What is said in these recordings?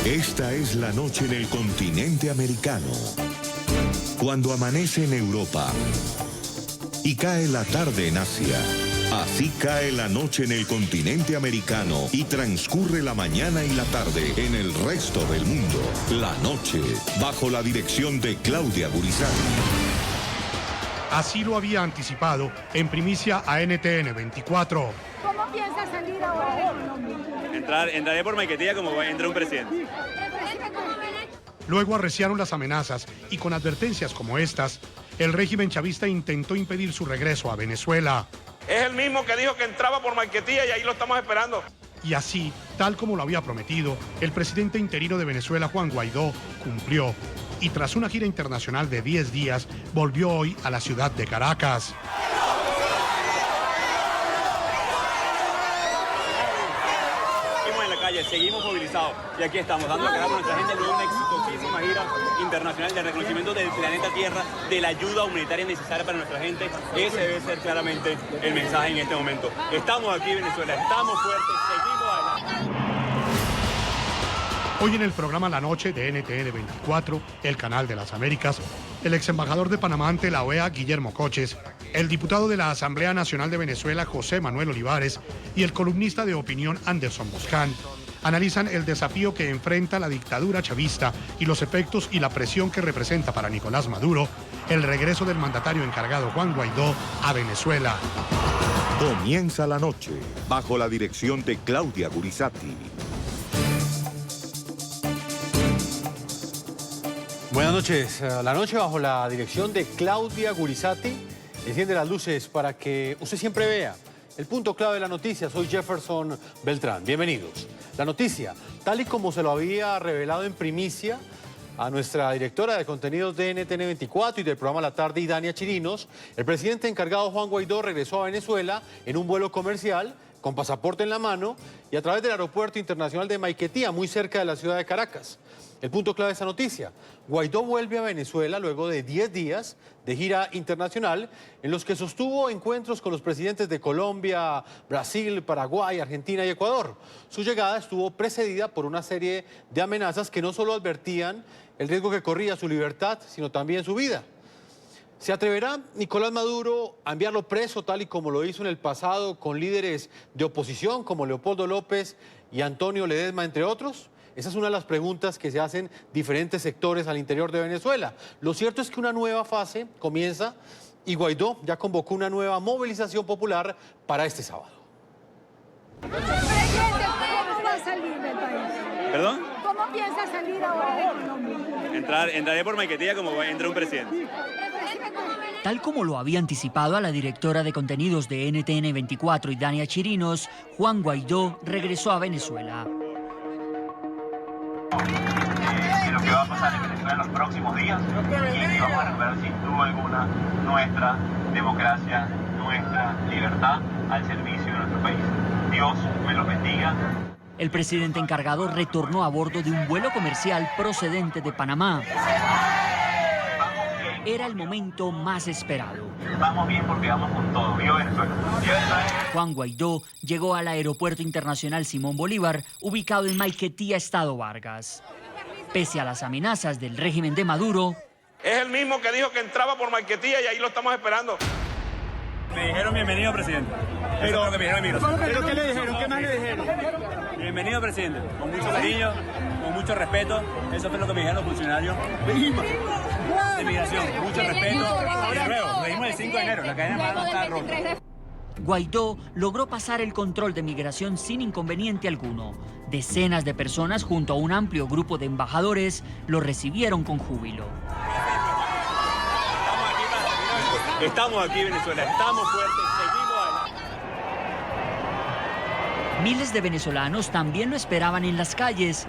Esta es la noche en el continente americano. Cuando amanece en Europa y cae la tarde en Asia. Así cae la noche en el continente americano y transcurre la mañana y la tarde en el resto del mundo. La noche, bajo la dirección de Claudia Gurizati. Así lo había anticipado en primicia a NTN 24. ¿Cómo piensa salir ahora de Colombia? Entraré por Maiquetía como entra un presidente. Luego arreciaron las amenazas y con advertencias como estas, el régimen chavista intentó impedir su regreso a Venezuela. Es el mismo que dijo que entraba por Maiquetía y ahí lo estamos esperando. Y así, tal como lo había prometido, el presidente interino de Venezuela, Juan Guaidó, cumplió. Y tras una gira internacional de 10 días, volvió hoy a la ciudad de Caracas. Seguimos en la calle, seguimos movilizados y aquí estamos dando la cara por nuestra gente en una exitosísima gira internacional de reconocimiento del planeta Tierra, de la ayuda humanitaria necesaria para nuestra gente. Ese debe ser claramente el mensaje en este momento. Estamos aquí en Venezuela, estamos fuertes, seguimos adelante. Hoy en el programa La Noche de NTN 24, el canal de las Américas, el ex embajador de Panamá ante la OEA, Guillermo Coches, el diputado de la Asamblea Nacional de Venezuela, José Manuel Olivares, y el columnista de opinión, Anderson Boscan, analizan el desafío que enfrenta la dictadura chavista y los efectos y la presión que representa para Nicolás Maduro el regreso del mandatario encargado Juan Guaidó a Venezuela. Comienza la noche, bajo la dirección de Claudia Gurizati. Buenas noches. La noche bajo la dirección de Claudia Gurizati enciende las luces para que usted siempre vea el punto clave de la noticia. Soy Jefferson Beltrán. Bienvenidos. La noticia, tal y como se lo había revelado en primicia a nuestra directora de contenidos de NTN 24 y del programa La Tarde, Idania Chirinos, el presidente encargado Juan Guaidó regresó a Venezuela en un vuelo comercial con pasaporte en la mano y a través del aeropuerto internacional de Maiquetía, muy cerca de la ciudad de Caracas. El punto clave de esta noticia, Guaidó vuelve a Venezuela luego de 10 días de gira internacional en los que sostuvo encuentros con los presidentes de Colombia, Brasil, Paraguay, Argentina y Ecuador. Su llegada estuvo precedida por una serie de amenazas que no solo advertían el riesgo que corría su libertad, sino también su vida. ¿Se atreverá Nicolás Maduro a enviarlo preso tal y como lo hizo en el pasado con líderes de oposición como Leopoldo López y Antonio Ledesma, entre otros? Esa es una de las preguntas que se hacen diferentes sectores al interior de Venezuela. Lo cierto es que una nueva fase comienza y Guaidó ya convocó una nueva movilización popular para este sábado. Presidente, ¿cómo va a salir del país? ¿Perdón? ¿Cómo piensa salir ahora de Colombia? Entraré por Maiquetía como entra un presidente. Tal como lo había anticipado a la directora de contenidos de NTN 24, Idania Chirinos, Juan Guaidó regresó a Venezuela. De lo que va a pasar en Venezuela en los próximos días y vamos a recuperar sin duda alguna nuestra democracia, nuestra libertad al servicio de nuestro país. Dios me los bendiga. El presidente encargado retornó a bordo de un vuelo comercial procedente de Panamá. Era el momento más esperado. Vamos bien porque vamos con todo. ¡Viva Venezuela! ¡Viva Venezuela! Juan Guaidó llegó al Aeropuerto Internacional Simón Bolívar, ubicado en Maiquetía, Estado Vargas. Pese a las amenazas del régimen de Maduro, Es el mismo que dijo que entraba por Maiquetía y ahí lo estamos esperando. Me dijeron bienvenido, presidente. Eso es lo que me dijeron a mí. ¿Pero qué le dijeron? ¿Qué más le dijeron? Bienvenido, presidente. Con mucho cariño, con mucho respeto. Eso fue lo que me dijeron los funcionarios de migración. Mucho respeto. Y luego, le dimos el 5 de enero. La cadena de mando está rota. Guaidó logró pasar el control de migración sin inconveniente alguno. Decenas de personas junto a un amplio grupo de embajadores lo recibieron con júbilo. Estamos aquí, Venezuela. Estamos fuertes. Seguimos adelante. Miles de venezolanos también lo esperaban en las calles.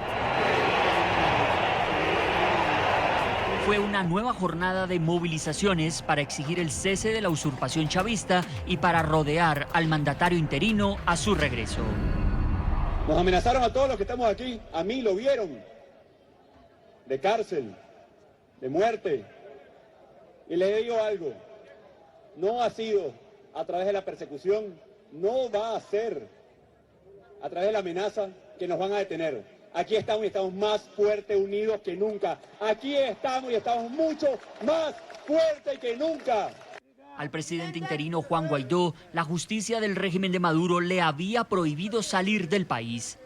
Fue una nueva jornada de movilizaciones para exigir el cese de la usurpación chavista y para rodear al mandatario interino a su regreso. Nos amenazaron a todos los que estamos aquí, a mí lo vieron, de cárcel, de muerte. Y les digo algo, no ha sido a través de la persecución, no va a ser a través de la amenaza que nos van a detener. Aquí estamos y estamos más fuertes, unidos que nunca. Aquí estamos y estamos mucho más fuertes que nunca. Al presidente interino Juan Guaidó, la justicia del régimen de Maduro le había prohibido salir del país.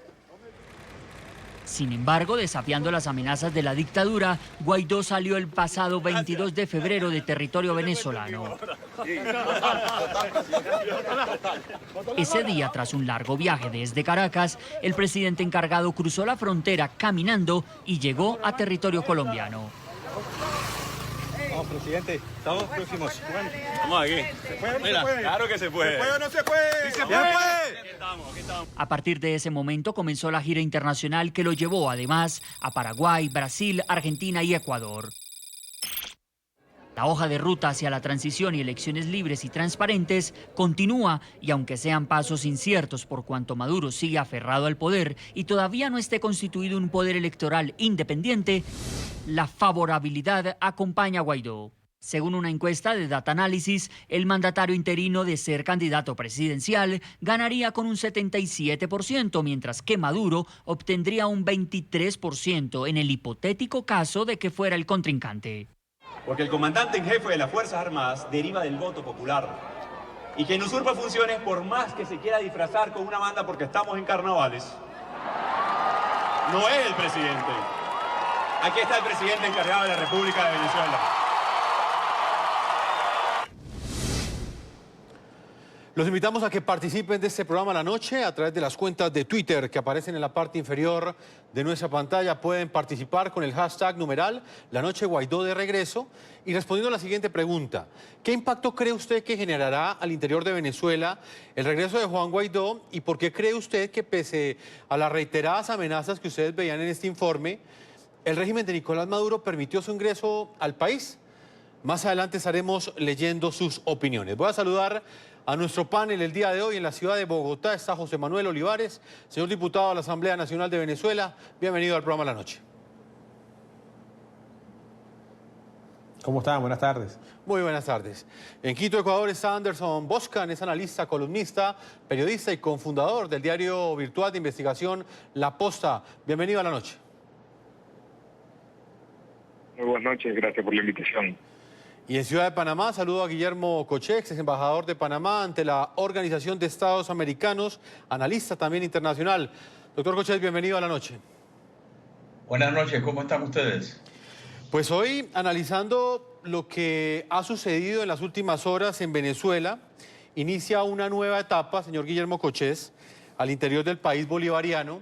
Sin embargo, desafiando las amenazas de la dictadura, Guaidó salió el pasado 22 de febrero de territorio venezolano. Ese día, tras un largo viaje desde Caracas, el presidente encargado cruzó la frontera caminando y llegó a territorio colombiano. Vamos, presidente, estamos próximos. Vamos aquí. ¿Se puede o no Mira, se puede? claro que se puede. ¿Se puede o no se puede? ¡Sí se puede! Aquí estamos. A partir de ese momento comenzó la gira internacional que lo llevó además a Paraguay, Brasil, Argentina y Ecuador. La hoja de ruta hacia la transición y elecciones libres y transparentes continúa, y aunque sean pasos inciertos por cuanto Maduro sigue aferrado al poder y todavía no esté constituido un poder electoral independiente, la favorabilidad acompaña a Guaidó. Según una encuesta de Data Analysis, el mandatario interino, de ser candidato presidencial, ganaría con un 77%, mientras que Maduro obtendría un 23% en el hipotético caso de que fuera el contrincante. Porque el comandante en jefe de las Fuerzas Armadas deriva del voto popular. Y quien usurpa funciones, por más que se quiera disfrazar con una banda porque estamos en carnavales, no es el presidente. Aquí está el presidente encargado de la República de Venezuela. Los invitamos a que participen de este programa La Noche a través de las cuentas de Twitter que aparecen en la parte inferior de nuestra pantalla. Pueden participar con el hashtag numeral La Noche Guaidó de regreso y respondiendo a la siguiente pregunta. ¿Qué impacto cree usted que generará al interior de Venezuela el regreso de Juan Guaidó y por qué cree usted que pese a las reiteradas amenazas que ustedes veían en este informe, el régimen de Nicolás Maduro permitió su ingreso al país? Más adelante estaremos leyendo sus opiniones. Voy a saludar a nuestro panel el día de hoy. En la ciudad de Bogotá está José Manuel Olivares, señor diputado de la Asamblea Nacional de Venezuela. Bienvenido al programa La Noche. ¿Cómo están? Buenas tardes. Muy buenas tardes. En Quito, Ecuador, está Anderson Boscan, es analista, columnista, periodista y cofundador del diario virtual de investigación La Posta. Bienvenido a La Noche. Muy buenas noches, gracias por la invitación. Y en Ciudad de Panamá, saludo a Guillermo Cochex, ex embajador de Panamá ante la Organización de Estados Americanos, analista también internacional. Doctor Cochex, bienvenido a La Noche. Buenas noches, ¿cómo están ustedes? Pues hoy analizando lo que ha sucedido en las últimas horas en Venezuela, inicia una nueva etapa, señor Guillermo Cochex, al interior del país bolivariano.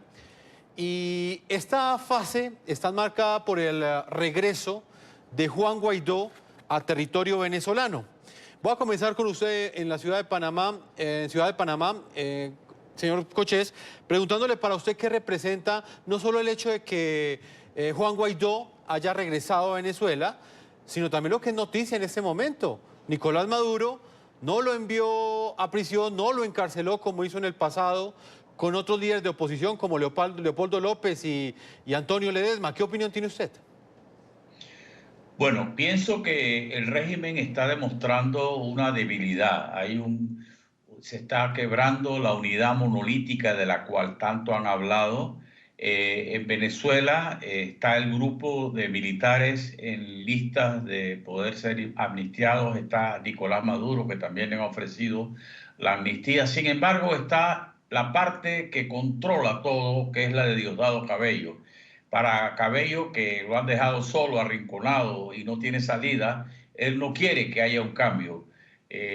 Y esta fase está marcada por el regreso de Juan Guaidó a territorio venezolano. Voy a comenzar con usted en la ciudad de Panamá, señor Cochex, preguntándole para usted qué representa no solo el hecho de que Juan Guaidó haya regresado a Venezuela, sino también lo que es noticia en este momento. Nicolás Maduro no lo envió a prisión, no lo encarceló como hizo en el pasado con otros líderes de oposición como Leopoldo López y Antonio Ledesma. ¿Qué opinión tiene usted? Bueno, pienso que el régimen está demostrando una debilidad. Se está quebrando la unidad monolítica de la cual tanto han hablado. En Venezuela está el grupo de militares en listas de poder ser amnistiados. Está Nicolás Maduro, que también le han ofrecido la amnistía. Sin embargo, está la parte que controla todo, que es la de Diosdado Cabello. Para Cabello, que lo han dejado solo, arrinconado y no tiene salida, él no quiere que haya un cambio.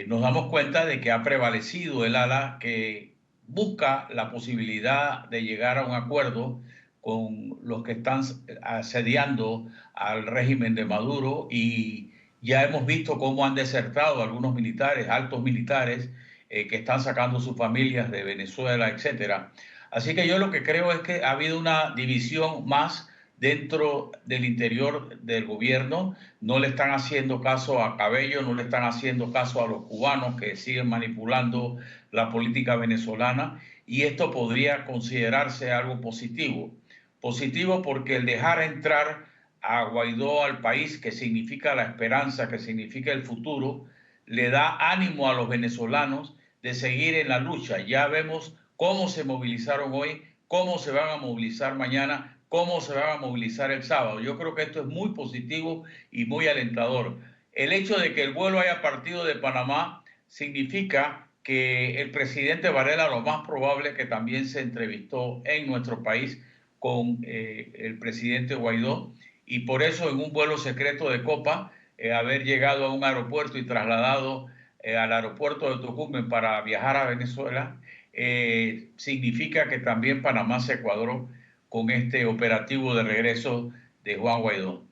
Nos damos cuenta de que ha prevalecido el ala que busca la posibilidad de llegar a un acuerdo con los que están asediando al régimen de Maduro, y ya hemos visto cómo han desertado algunos militares, altos militares, que están sacando sus familias de Venezuela, etcétera. Así que yo lo que creo es que ha habido una división más dentro del interior del gobierno. No le están haciendo caso a Cabello, no le están haciendo caso a los cubanos que siguen manipulando la política venezolana, y esto podría considerarse algo positivo. Positivo porque el dejar entrar a Guaidó al país, que significa la esperanza, que significa el futuro, le da ánimo a los venezolanos de seguir en la lucha. Ya vemos cómo se movilizaron hoy cómo se van a movilizar mañana, cómo se van a movilizar el sábado. Yo creo que esto es muy positivo y muy alentador. El hecho de que el vuelo haya partido de Panamá significa que el presidente Varela lo más probable que también se entrevistó en nuestro país con el presidente Guaidó, y por eso en un vuelo secreto de Copa, haber llegado a un aeropuerto y trasladado al aeropuerto de Tocumen para viajar a Venezuela, significa que también Panamá se cuadró con este operativo de regreso de Juan Guaidó.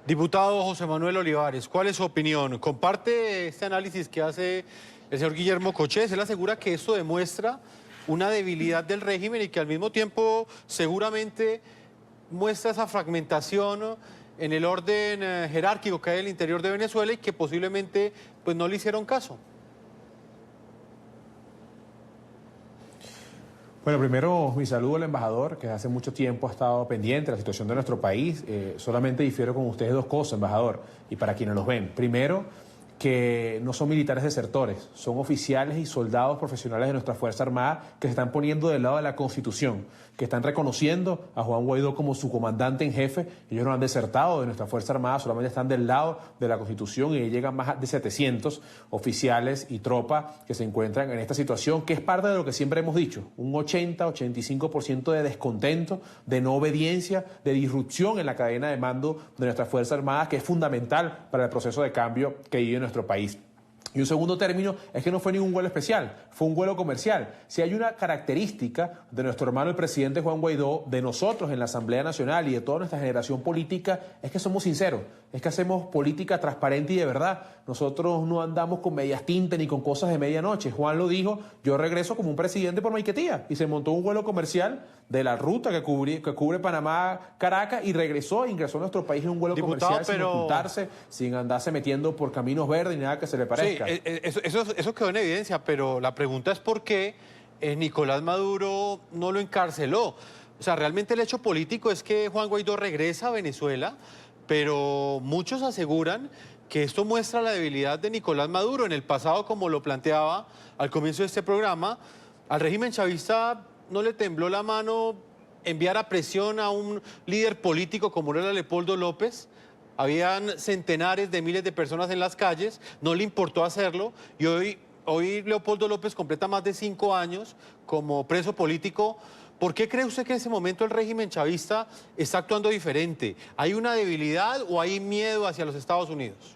Diputado José Manuel Olivares, ¿cuál es su opinión? ¿Comparte este análisis que hace el señor Guillermo Cochés? Él asegura que esto demuestra una debilidad del régimen y que al mismo tiempo seguramente muestra esa fragmentación en el orden jerárquico que hay en el interior de Venezuela y que posiblemente pues, no le hicieron caso. Bueno, primero mi saludo al embajador, que hace mucho tiempo ha estado pendiente de la situación de nuestro país. Solamente difiero con ustedes dos cosas, embajador, y para quienes los ven. Primero, que no son militares desertores, son oficiales y soldados profesionales de nuestra Fuerza Armada que se están poniendo del lado de la Constitución, que están reconociendo a Juan Guaidó como su comandante en jefe. Ellos no han desertado de nuestra Fuerza Armada, solamente están del lado de la Constitución, y llegan más de 700 oficiales y tropas que se encuentran en esta situación, que es parte de lo que siempre hemos dicho, un 80-85% de descontento, de no obediencia, de disrupción en la cadena de mando de nuestra Fuerza Armada, que es fundamental para el proceso de cambio que vive nuestro país. Y un segundo término es que no fue ningún vuelo especial, fue un vuelo comercial. Si hay una característica de nuestro hermano el presidente Juan Guaidó, de nosotros en la Asamblea Nacional y de toda nuestra generación política, es que somos sinceros, es que hacemos política transparente y de verdad. Nosotros no andamos con medias tintas ni con cosas de medianoche. Juan lo dijo, yo regreso como un presidente por Maiquetía, y se montó un vuelo comercial de la ruta que cubre Panamá-Caracas y ingresó a nuestro país en un vuelo comercial sin ocultarse, sin andarse metiendo por caminos verdes ni nada que se le parezca. Sí, eso quedó en evidencia, pero la pregunta es por qué Nicolás Maduro no lo encarceló. O sea, realmente el hecho político es que Juan Guaidó regresa a Venezuela, pero muchos aseguran que esto muestra la debilidad de Nicolás Maduro. En el pasado, como lo planteaba al comienzo de este programa, al régimen chavista no le tembló la mano enviar a presión a un líder político como era Leopoldo López. Habían centenares de miles de personas en las calles, no le importó hacerlo, y hoy Leopoldo López completa más de 5 años como preso político. ¿Por qué cree usted que en ese momento el régimen chavista está actuando diferente? ¿Hay una debilidad o hay miedo hacia los Estados Unidos?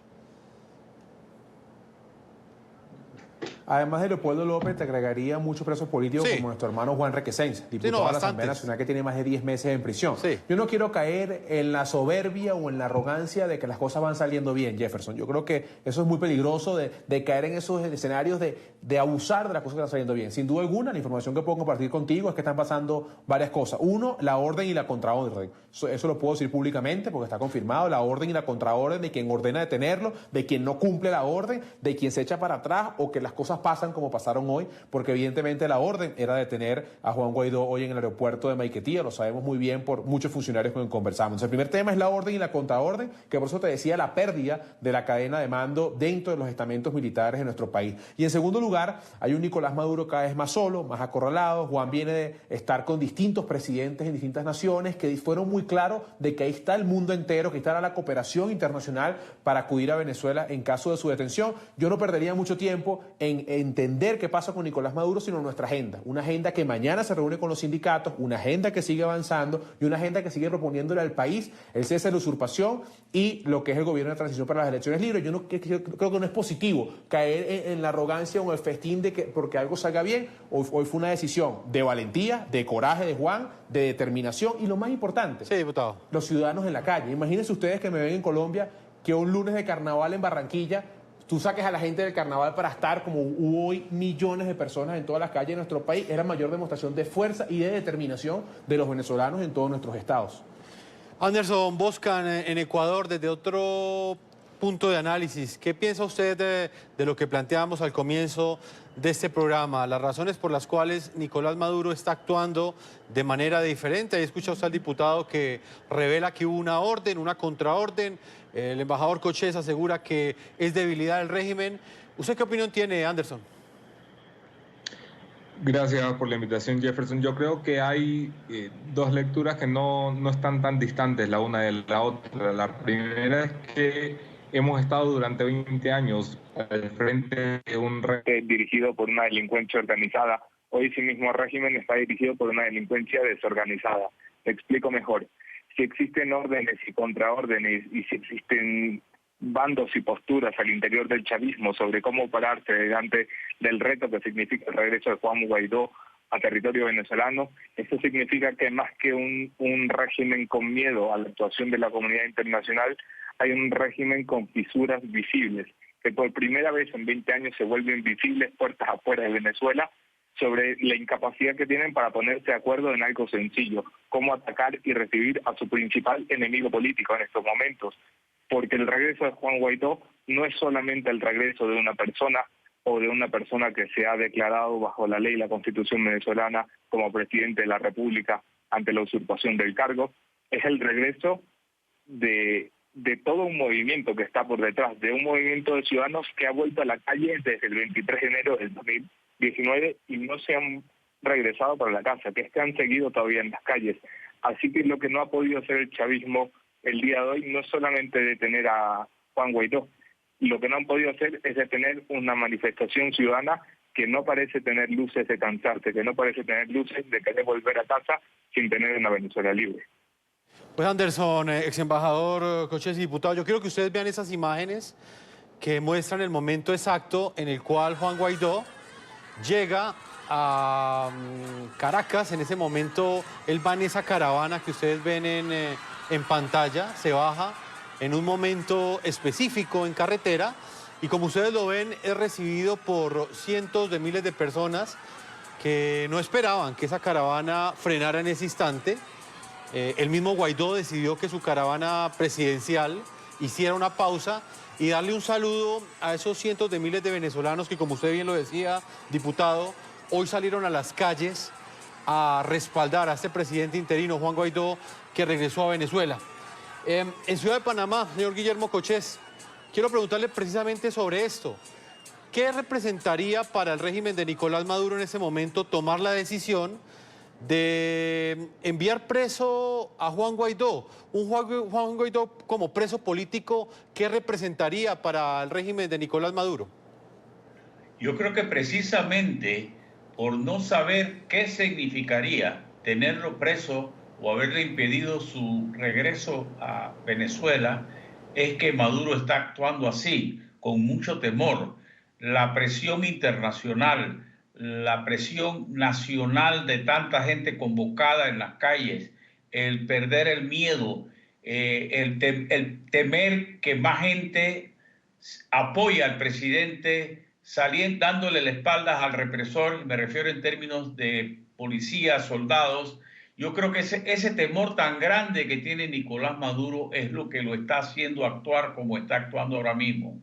Además de Leopoldo López, te agregaría muchos presos políticos como nuestro hermano Juan Requesens, diputado de la Asamblea Nacional, que tiene más de 10 meses en prisión. Yo no quiero caer en la soberbia o en la arrogancia de que las cosas van saliendo bien, Jefferson. Yo creo que eso es muy peligroso de caer en esos escenarios de abusar de las cosas que están saliendo bien. Sin duda alguna, la información que puedo compartir contigo es que están pasando varias cosas. Uno, la orden y la contraorden. Eso lo puedo decir públicamente porque está confirmado. La orden y la contraorden de quien ordena detenerlo, de quien no cumple la orden, de quien se echa para atrás o que las cosas pasan como pasaron hoy, porque evidentemente la orden era detener a Juan Guaidó hoy en el aeropuerto de Maiquetía, lo sabemos muy bien por muchos funcionarios con quien conversamos. Entonces, el primer tema es la orden y la contraorden, que por eso te decía la pérdida de la cadena de mando dentro de los estamentos militares de nuestro país. Y en segundo lugar, hay un Nicolás Maduro cada vez más solo, más acorralado. Juan viene de estar con distintos presidentes en distintas naciones que fueron muy claros de que ahí está el mundo entero, que está la cooperación internacional para acudir a Venezuela en caso de su detención. Yo no perdería mucho tiempo en entender qué pasa con Nicolás Maduro, sino nuestra agenda. Una agenda que mañana se reúne con los sindicatos, una agenda que sigue avanzando y una agenda que sigue proponiéndole al país el cese de la usurpación y lo que es el gobierno de transición para las elecciones libres. Yo creo que no es positivo caer en la arrogancia o en el festín de que porque algo salga bien. Hoy fue una decisión de valentía, de coraje de Juan, de determinación y lo más importante, diputado, los ciudadanos en la calle. Imagínense ustedes que me ven en Colombia que un lunes de carnaval en Barranquilla tú saques a la gente del carnaval para estar, como hubo hoy millones de personas en todas las calles de nuestro país, era mayor demostración de fuerza y de determinación de los venezolanos en todos nuestros estados. Anderson Boscan, en Ecuador, desde otro punto de análisis, ¿qué piensa usted de lo que planteamos al comienzo de este programa? Las razones por las cuales Nicolás Maduro está actuando de manera diferente. Ahí escucha usted al diputado que revela que hubo una orden, una contraorden. El embajador Cochés asegura que es debilidad del régimen. ¿Usted qué opinión tiene, Anderson? Gracias por la invitación, Jefferson. Yo creo que hay dos lecturas que no están tan distantes la una de la otra. La primera es que hemos estado durante 20 años al frente de un régimen dirigido por una delincuencia organizada. Hoy ese mismo régimen está dirigido por una delincuencia desorganizada. Te explico mejor. Si existen órdenes y contraórdenes y si existen bandos y posturas al interior del chavismo sobre cómo pararse delante del reto que significa el regreso de Juan Guaidó a territorio venezolano, eso significa que más que un régimen con miedo a la actuación de la comunidad internacional, hay un régimen con fisuras visibles, que por primera vez en 20 años se vuelven visibles puertas afuera de Venezuela sobre la incapacidad que tienen para ponerse de acuerdo en algo sencillo, cómo atacar y recibir a su principal enemigo político en estos momentos. Porque el regreso de Juan Guaidó no es solamente el regreso de una persona o de una persona que se ha declarado bajo la ley y la Constitución venezolana como presidente de la República ante la usurpación del cargo, es el regreso de todo un movimiento que está por detrás, de un movimiento de ciudadanos que ha vuelto a la calle desde el 23 de enero del 2019 y no se han regresado para la casa, que es que han seguido todavía en las calles. Así que lo que no ha podido hacer el chavismo el día de hoy no es solamente detener a Juan Guaidó, lo que no han podido hacer es detener una manifestación ciudadana que no parece tener luces de cansarse, que no parece tener luces de querer volver a casa sin tener una Venezuela libre. Pues Anderson, ex embajador Coches y diputado, yo quiero que ustedes vean esas imágenes que muestran el momento exacto en el cual Juan Guaidó llega a Caracas. En ese momento él va en esa caravana que ustedes ven en pantalla, se baja en un momento específico en carretera y como ustedes lo ven es recibido por cientos de miles de personas que no esperaban que esa caravana frenara en ese instante. El mismo Guaidó decidió que su caravana presidencial hiciera una pausa y darle un saludo a esos cientos de miles de venezolanos que, como usted bien lo decía, diputado, hoy salieron a las calles a respaldar a este presidente interino, Juan Guaidó, que regresó a Venezuela. En Ciudad de Panamá, señor Guillermo Cochés, quiero preguntarle precisamente sobre esto. ¿Qué representaría para el régimen de Nicolás Maduro en ese momento tomar la decisión de enviar preso a Juan Guaidó? Un Juan Guaidó como preso político, ¿qué representaría para el régimen de Nicolás Maduro? Yo creo que precisamente por no saber qué significaría tenerlo preso o haberle impedido su regreso a Venezuela, es que Maduro está actuando así, con mucho temor. La presión internacional, la presión nacional de tanta gente convocada en las calles, el perder el miedo, el temer que más gente apoya al presidente, dándole la espalda al represor, me refiero en términos de policías, soldados. Yo creo que ese temor tan grande que tiene Nicolás Maduro es lo que lo está haciendo actuar como está actuando ahora mismo.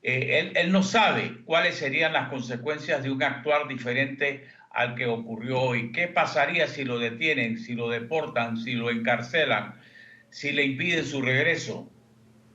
Él no sabe cuáles serían las consecuencias de un actuar diferente al que ocurrió hoy. ¿Qué pasaría si lo detienen, si lo deportan, si lo encarcelan, si le impiden su regreso?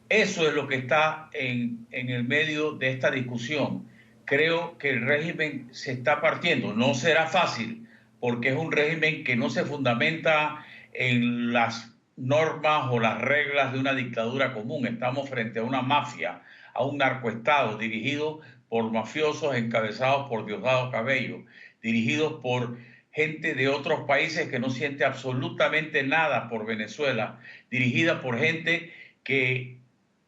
Eso es lo que está en el medio de esta discusión. Creo que el régimen se está partiendo. No será fácil, porque es un régimen que no se fundamenta en las normas o las reglas de una dictadura común. Estamos frente a una mafia, a un narcoestado dirigido por mafiosos encabezados por Diosdado Cabello, dirigidos por gente de otros países que no siente absolutamente nada por Venezuela, dirigida por gente que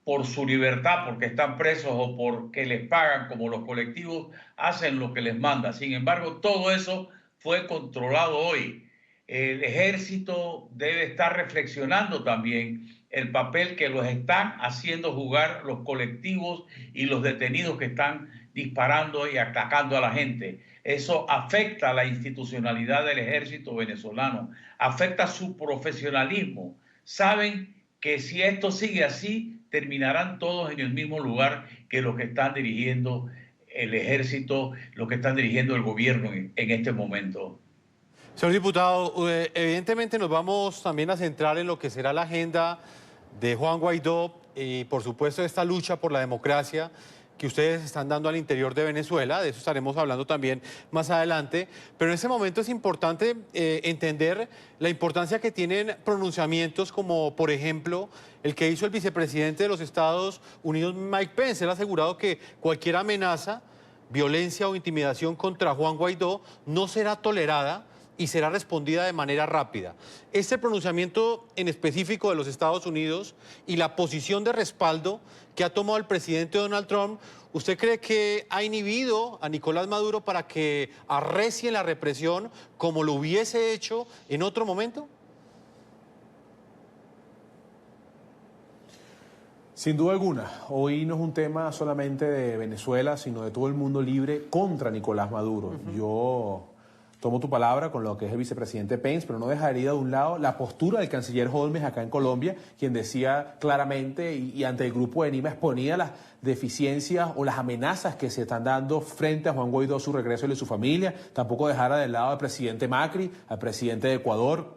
por su libertad, porque están presos o porque les pagan como los colectivos, hacen lo que les manda. Sin embargo, todo eso fue controlado hoy. El ejército debe estar reflexionando también el papel que los están haciendo jugar los colectivos y los detenidos que están disparando y atacando a la gente. Eso afecta a la institucionalidad del ejército venezolano, afecta su profesionalismo. Saben que si esto sigue así, terminarán todos en el mismo lugar que los que están dirigiendo el ejército, los que están dirigiendo el gobierno en este momento. Señor diputado, evidentemente nos vamos también a centrar en lo que será la agenda de Juan Guaidó y por supuesto esta lucha por la democracia que ustedes están dando al interior de Venezuela, de eso estaremos hablando también más adelante, pero en este momento es importante entender la importancia que tienen pronunciamientos como, por ejemplo, el que hizo el vicepresidente de los Estados Unidos, Mike Pence. Él ha asegurado que cualquier amenaza, violencia o intimidación contra Juan Guaidó no será tolerada y será respondida de manera rápida. Este pronunciamiento en específico de los Estados Unidos y la posición de respaldo que ha tomado el presidente Donald Trump, ¿usted cree que ha inhibido a Nicolás Maduro para que arrecie la represión como lo hubiese hecho en otro momento? Sin duda alguna, hoy no es un tema solamente de Venezuela, sino de todo el mundo libre contra Nicolás Maduro. Yo tomo tu palabra con lo que es el vicepresidente Pence, pero no dejaría de un lado la postura del canciller Holmes acá en Colombia, quien decía claramente y ante el grupo de Nima exponía las deficiencias o las amenazas que se están dando frente a Juan Guaidó, su regreso y de su familia. Tampoco dejara de lado al presidente Macri, al presidente de Ecuador,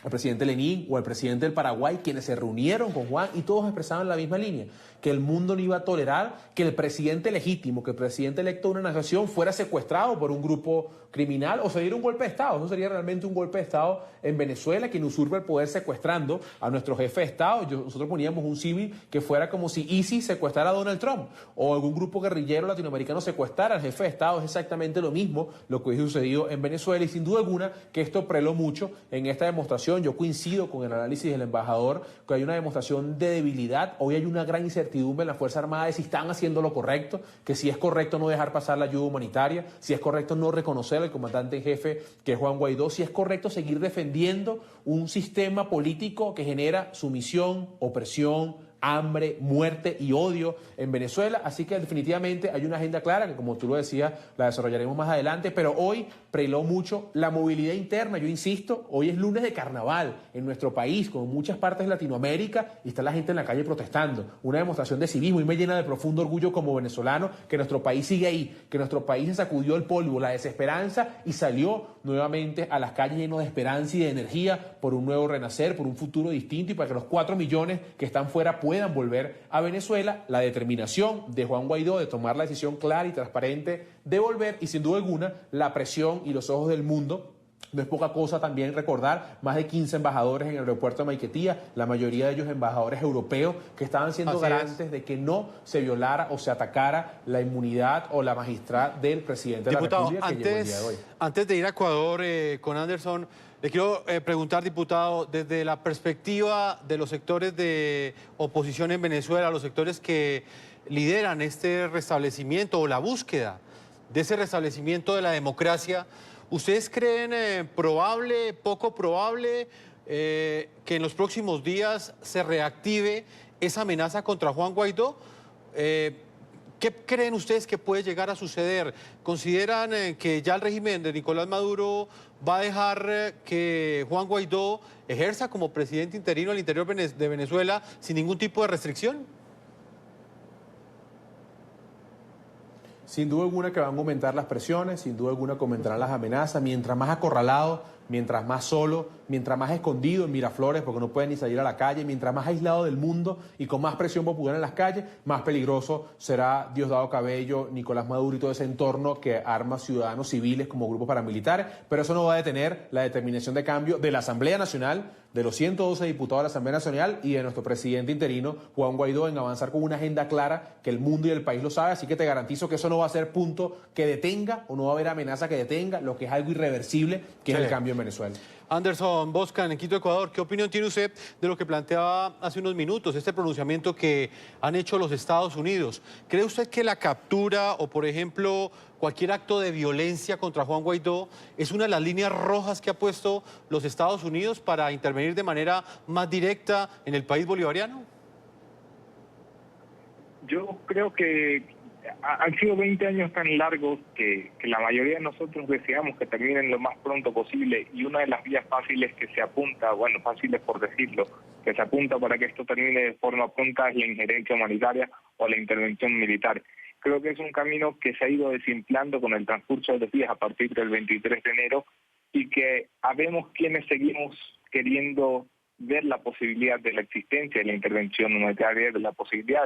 al presidente Lenín o al presidente del Paraguay, quienes se reunieron con Juan y todos expresaban la misma línea, que el mundo no iba a tolerar que el presidente legítimo, que el presidente electo de una nación fuera secuestrado por un grupo criminal o se diera un golpe de Estado. Eso sería realmente un golpe de Estado en Venezuela, quien usurpa el poder secuestrando a nuestro jefe de Estado. Nosotros poníamos un símil que fuera como si ISIS secuestrara a Donald Trump o algún grupo guerrillero latinoamericano secuestrara al jefe de Estado. Es exactamente lo mismo lo que hubiese sucedido en Venezuela y sin duda alguna que esto preló mucho en esta demostración. Yo coincido con el análisis del embajador que hay una demostración de debilidad. Hoy hay una gran incertidumbre en la Fuerza Armada de si están haciendo lo correcto, que si es correcto no dejar pasar la ayuda humanitaria, si es correcto no reconocer al comandante en jefe que es Juan Guaidó, si es correcto seguir defendiendo un sistema político que genera sumisión, opresión, hambre, muerte y odio en Venezuela. Así que definitivamente hay una agenda clara que, como tú lo decías, la desarrollaremos más adelante, pero hoy preló mucho la movilidad interna. Yo insisto, hoy es lunes de carnaval en nuestro país, como en muchas partes de Latinoamérica, y está la gente en la calle protestando. Una demostración de civismo y me llena de profundo orgullo como venezolano que nuestro país sigue ahí, que nuestro país se sacudió el polvo, la desesperanza y salió nuevamente a las calles lleno de esperanza y de energía por un nuevo renacer, por un futuro distinto y para que los 4 millones que están fuera puedan volver a Venezuela. La determinación de Juan Guaidó de tomar la decisión clara y transparente de volver y sin duda alguna la presión y los ojos del mundo. No es poca cosa también recordar más de 15 embajadores en el aeropuerto de Maiquetía, la mayoría de ellos embajadores europeos que estaban siendo garantes de que no se violara o se atacara la inmunidad o la magistrada del presidente de la República que llegó el día de hoy. Antes de ir a Ecuador con Anderson, le quiero preguntar, diputado, desde la perspectiva de los sectores de oposición en Venezuela, los sectores que lideran este restablecimiento o la búsqueda de ese restablecimiento de la democracia, ¿ustedes creen probable, poco probable, que en los próximos días se reactive esa amenaza contra Juan Guaidó? ¿Qué creen ustedes que puede llegar a suceder? ¿Consideran que ya el régimen de Nicolás Maduro va a dejar que Juan Guaidó ejerza como presidente interino al interior de Venezuela sin ningún tipo de restricción? Sin duda alguna que van a aumentar las presiones, sin duda alguna que aumentarán las amenazas, mientras más acorralado, mientras más solo, mientras más escondido en Miraflores porque no pueden ni salir a la calle, mientras más aislado del mundo y con más presión popular en las calles, más peligroso será Diosdado Cabello, Nicolás Maduro y todo ese entorno que arma ciudadanos civiles como grupos paramilitares. Pero eso no va a detener la determinación de cambio de la Asamblea Nacional, de los 112 diputados de la Asamblea Nacional y de nuestro presidente interino, Juan Guaidó, en avanzar con una agenda clara que el mundo y el país lo sabe. Así que te garantizo que eso no va a ser punto que detenga o no va a haber amenaza que detenga lo que es algo irreversible, que es el cambio en Venezuela. Anderson Boscan, en Quito, Ecuador, ¿qué opinión tiene usted de lo que planteaba hace unos minutos, este pronunciamiento que han hecho los Estados Unidos? ¿Cree usted que la captura o, por ejemplo, cualquier acto de violencia contra Juan Guaidó es una de las líneas rojas que ha puesto los Estados Unidos para intervenir de manera más directa en el país bolivariano? Yo creo que han sido 20 años tan largos que la mayoría de nosotros deseamos que terminen lo más pronto posible, y una de las vías fáciles que se apunta, bueno, fáciles por decirlo, que se apunta para que esto termine de forma pronta es la injerencia humanitaria o la intervención militar. Creo que es un camino que se ha ido desinflando con el transcurso de los días a partir del 23 de enero y que habemos quienes seguimos queriendo ver la posibilidad de la existencia de la intervención humanitaria, de la posibilidad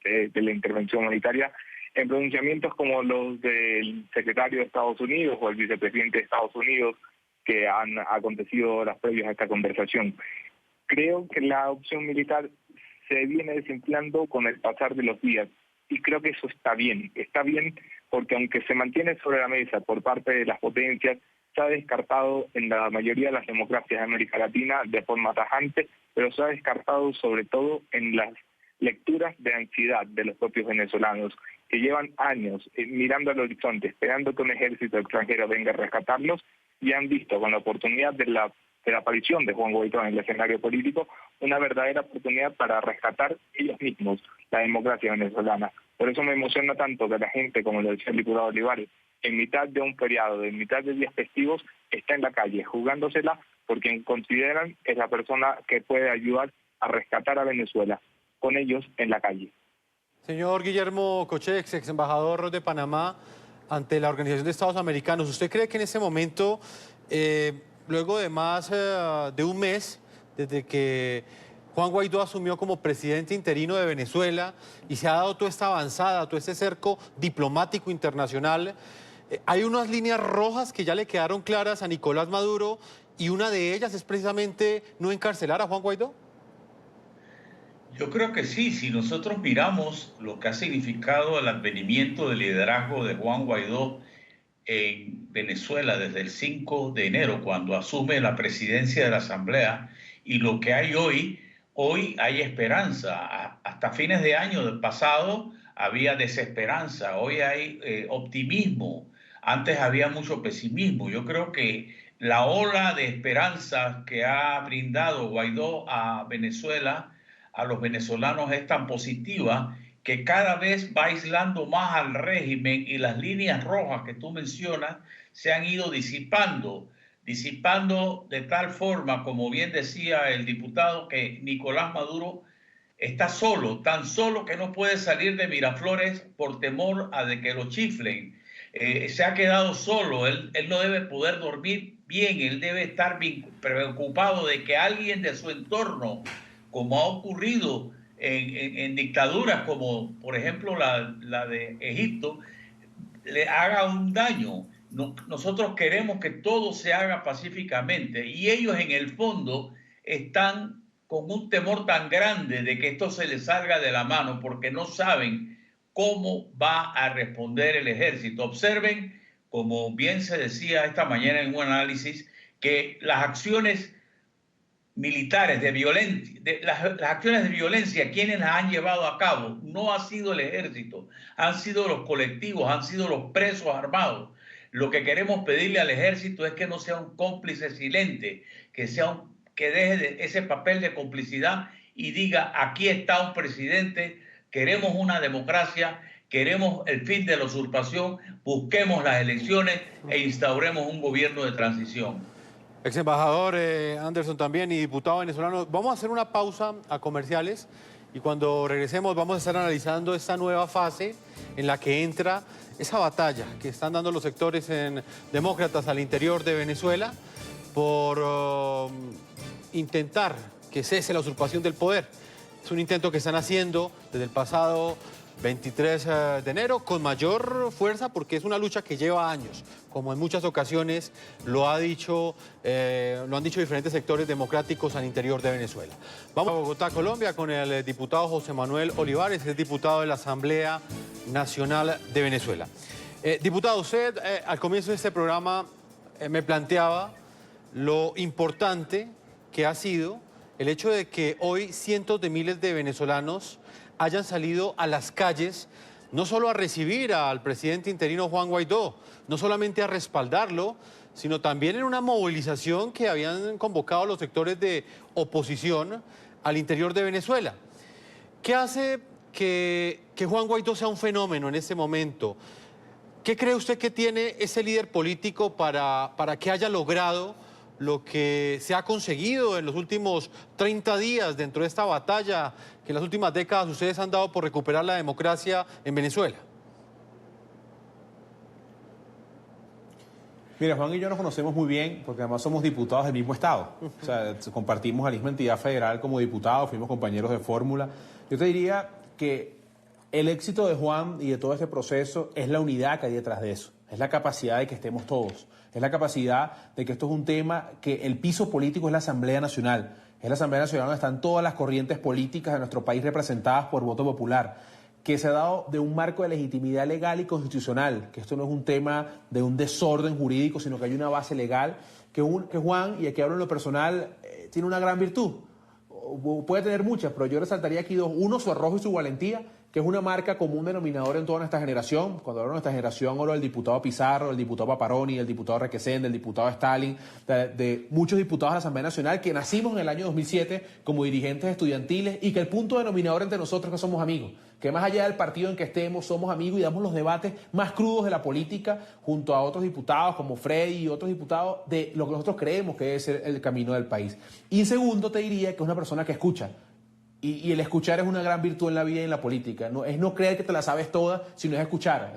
de la intervención humanitaria, En pronunciamientos como los del secretario de Estados Unidos o el vicepresidente de Estados Unidos que han acontecido las previas a esta conversación. Creo que la opción militar se viene desinflando con el pasar de los días y creo que eso está bien porque aunque se mantiene sobre la mesa por parte de las potencias, se ha descartado en la mayoría de las democracias de América Latina de forma tajante, pero se ha descartado sobre todo en las lecturas de ansiedad de los propios venezolanos, que llevan años mirando al horizonte, esperando que un ejército extranjero venga a rescatarlos, y han visto con la oportunidad de la aparición de Juan Guaidó en el escenario político una verdadera oportunidad para rescatar ellos mismos la democracia venezolana. Por eso me emociona tanto que la gente, como lo decía el diputado Olivares, en mitad de un feriado, en mitad de días festivos, está en la calle jugándosela porque consideran que es la persona que puede ayudar a rescatar a Venezuela, con ellos en la calle. Señor Guillermo Cochex, ex embajador de Panamá ante la Organización de Estados Americanos, ¿usted cree que en ese momento, luego de más de un mes, desde que Juan Guaidó asumió como presidente interino de Venezuela y se ha dado toda esta avanzada, todo este cerco diplomático internacional, hay unas líneas rojas que ya le quedaron claras a Nicolás Maduro y una de ellas es precisamente no encarcelar a Juan Guaidó? Yo creo que sí, si nosotros miramos lo que ha significado el advenimiento del liderazgo de Juan Guaidó en Venezuela desde el 5 de enero, cuando asume la presidencia de la Asamblea, y lo que hay hoy hay esperanza. Hasta fines de año del pasado había desesperanza, hoy hay optimismo, antes había mucho pesimismo. Yo creo que la ola de esperanza que ha brindado Guaidó a Venezuela, a los venezolanos, es tan positiva que cada vez va aislando más al régimen y las líneas rojas que tú mencionas se han ido disipando de tal forma, como bien decía el diputado, que Nicolás Maduro está solo, tan solo que no puede salir de Miraflores por temor a de que lo chiflen. Se ha quedado solo, él no debe poder dormir bien, él debe estar preocupado de que alguien de su entorno, como ha ocurrido en dictaduras como por ejemplo la de Egipto, le haga un daño. Nosotros queremos que todo se haga pacíficamente y ellos en el fondo están con un temor tan grande de que esto se les salga de la mano porque no saben cómo va a responder el ejército. Observen, como bien se decía esta mañana en un análisis, que las acciones militares de violencia, las acciones de violencia, quienes las han llevado a cabo, no ha sido el ejército, han sido los colectivos, han sido los presos armados. Lo que queremos pedirle al ejército es que no sea un cómplice silente, que deje ese papel de complicidad y diga: aquí está un presidente, queremos una democracia, queremos el fin de la usurpación, busquemos las elecciones e instauremos un gobierno de transición. Ex embajador Anderson también y diputado venezolano, vamos a hacer una pausa a comerciales y cuando regresemos vamos a estar analizando esta nueva fase en la que entra esa batalla que están dando los sectores demócratas al interior de Venezuela por intentar que cese la usurpación del poder. Es un intento que están haciendo desde el pasado 23 de enero con mayor fuerza porque es una lucha que lleva años, como en muchas ocasiones lo han dicho diferentes sectores democráticos al interior de Venezuela. Vamos a Bogotá, Colombia, con el diputado José Manuel Olivares, es diputado de la Asamblea Nacional de Venezuela. Diputado, usted al comienzo de este programa me planteaba lo importante que ha sido el hecho de que hoy cientos de miles de venezolanos hayan salido a las calles, no solo a recibir al presidente interino Juan Guaidó, no solamente a respaldarlo, sino también en una movilización que habían convocado los sectores de oposición al interior de Venezuela. ¿Qué hace que Juan Guaidó sea un fenómeno en este momento? ¿Qué cree usted que tiene ese líder político para que haya logrado lo que se ha conseguido en los últimos 30 días dentro de esta batalla que en las últimas décadas ustedes han dado por recuperar la democracia en Venezuela? Mira, Juan y yo nos conocemos muy bien porque además somos diputados del mismo estado. O sea, compartimos la misma entidad federal como diputados, fuimos compañeros de fórmula. Yo te diría que El éxito de Juan y de todo este proceso es la unidad que hay detrás de eso. Es la capacidad de que estemos todos. Es la capacidad de que esto es un tema que el piso político es la Asamblea Nacional. Es la Asamblea Nacional donde están todas las corrientes políticas de nuestro país representadas por voto popular, que se ha dado de un marco de legitimidad legal y constitucional, que esto no es un tema de un desorden jurídico, sino que hay una base legal, que Juan, y aquí hablo en lo personal, tiene una gran virtud. Puede tener muchas, pero yo resaltaría aquí dos. Uno, su arrojo y su valentía, que es una marca común denominador en toda nuestra generación. Cuando hablo de nuestra generación, hablo del diputado Pizarro, del diputado Paparoni, del diputado Requesén, del diputado Stalin, de muchos diputados de la Asamblea Nacional que nacimos en el año 2007 como dirigentes estudiantiles y que el punto denominador entre nosotros es que somos amigos. Que más allá del partido en que estemos, somos amigos y damos los debates más crudos de la política junto a otros diputados como Freddy y otros diputados de lo que nosotros creemos que debe ser el camino del país. Y segundo, te diría que es una persona que escucha. Y el escuchar es una gran virtud en la vida y en la política. No, es no creer que te la sabes toda, sino es escuchar